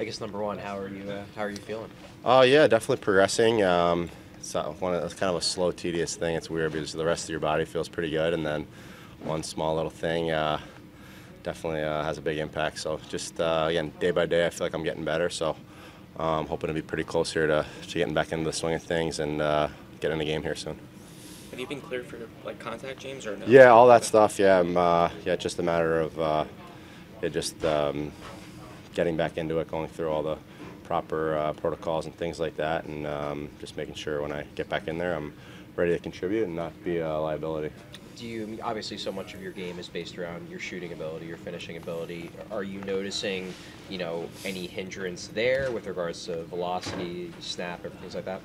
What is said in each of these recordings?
I guess number one, how are you feeling? Oh yeah, definitely progressing. It's kind of a slow, tedious thing. It's weird because the rest of your body feels pretty good, and then one small little thing definitely has a big impact. So just again, day by day, I feel like I'm getting better. So hoping to be pretty close here to getting back into the swing of things and getting in the game here soon. Have you been cleared for like contact, James, or no? Yeah, all that Okay. stuff. Yeah, yeah, just a matter of just getting back into it, going through all the proper protocols and things like that, and just making sure when I get back in there, I'm ready to contribute and not be a liability. Obviously so much of your game is based around your shooting ability, your finishing ability. Are you noticing, any hindrance there with regards to velocity, snap, or things like that?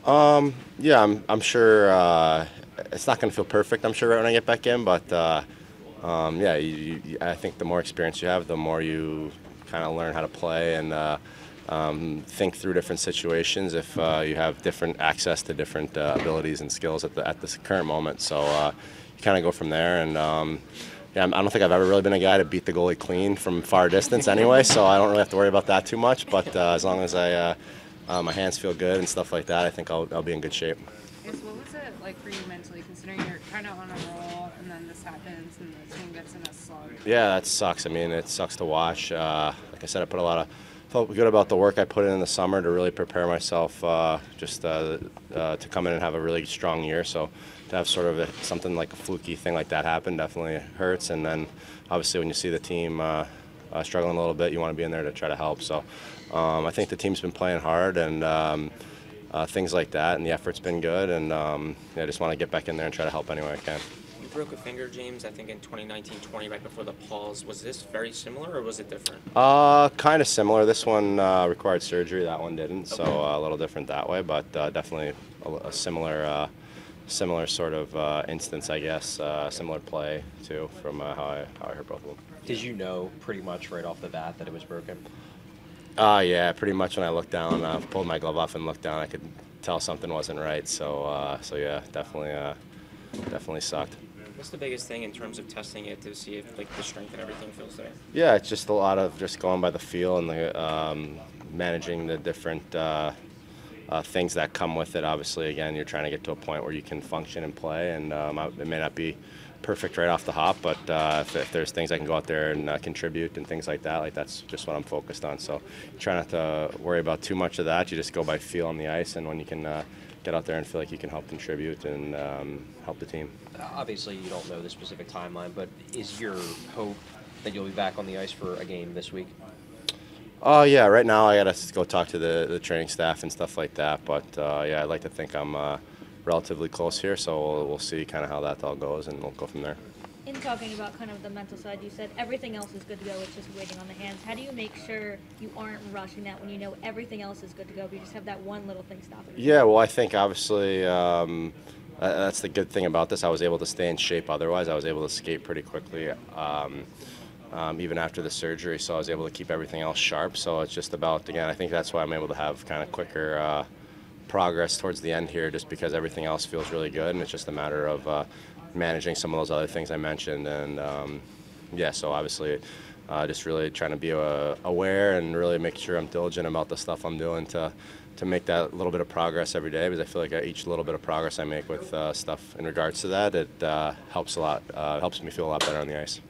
Yeah, I'm sure it's not going to feel perfect. I'm sure right when I get back in, but yeah, I think the more experience you have, the more you kind of learn how to play and think through different situations if you have different access to different abilities and skills at this current moment. So you kind of go from there. And yeah, I don't think I've ever really been a guy to beat the goalie clean from far distance anyway, so I don't really have to worry about that too much. But as long as my hands feel good and stuff like that, I think I'll be in good shape. Yes, what was it like for you mentally, considering you're kind of on a roll and then this happens and the team gets in a slug? Yeah, that sucks. I mean, it sucks to watch. Like I said, felt good about the work I put in the summer to really prepare myself to come in and have a really strong year. So to have sort of something like a fluky thing like that happen definitely hurts. And then obviously when you see the team struggling a little bit, you want to be in there to try to help. So I think the team's been playing hard and things like that, and the effort's been good. And yeah, I just want to get back in there and try to help any way I can. You broke a finger, James, I think in 2019-20, right before the pause. Was this very similar, or was it different? Kind of similar. This one required surgery. That one didn't, so a little different that way, but definitely a similar sort of instance, I guess. Similar play too from how I hurt both of them. Did you know pretty much right off the bat that it was broken? Yeah, pretty much when I looked down, pulled my glove off and looked down, I could tell something wasn't right. So yeah, definitely sucked. What's the biggest thing in terms of testing it to see if like the strength and everything feels there? Yeah, it's just a lot of just going by the feel and managing the different things that come with it. Obviously, again, you're trying to get to a point where you can function and play, and it may not be perfect right off the hop, but if there's things I can go out there and contribute and things like that, like that's just what I'm focused on. So try not to worry about too much of that. You just go by feel on the ice, and when you can get out there and feel like you can help contribute and help the team. Obviously, you don't know the specific timeline, but is your hope that you'll be back on the ice for a game this week? Oh yeah, right now I gotta go talk to the training staff and stuff like that. But yeah, I'd like to think I'm relatively close here, so we'll see kind of how that all goes, and we'll go from there. In talking about kind of the mental side, you said everything else is good to go, it's just waiting on the hands. How do you make sure you aren't rushing that when you know everything else is good to go, but you just have that one little thing stopping you? Yeah, well, I think obviously that's the good thing about this. I was able to stay in shape otherwise. I was able to skate pretty quickly even after the surgery, so I was able to keep everything else sharp. So it's just about, again, I think that's why I'm able to have kind of quicker progress towards the end here, just because everything else feels really good, and it's just a matter of managing some of those other things I mentioned. And yeah, so obviously just really trying to be aware and really make sure I'm diligent about the stuff I'm doing to make that little bit of progress every day, because I feel like each little bit of progress I make with stuff in regards to that, it helps a lot, helps me feel a lot better on the ice.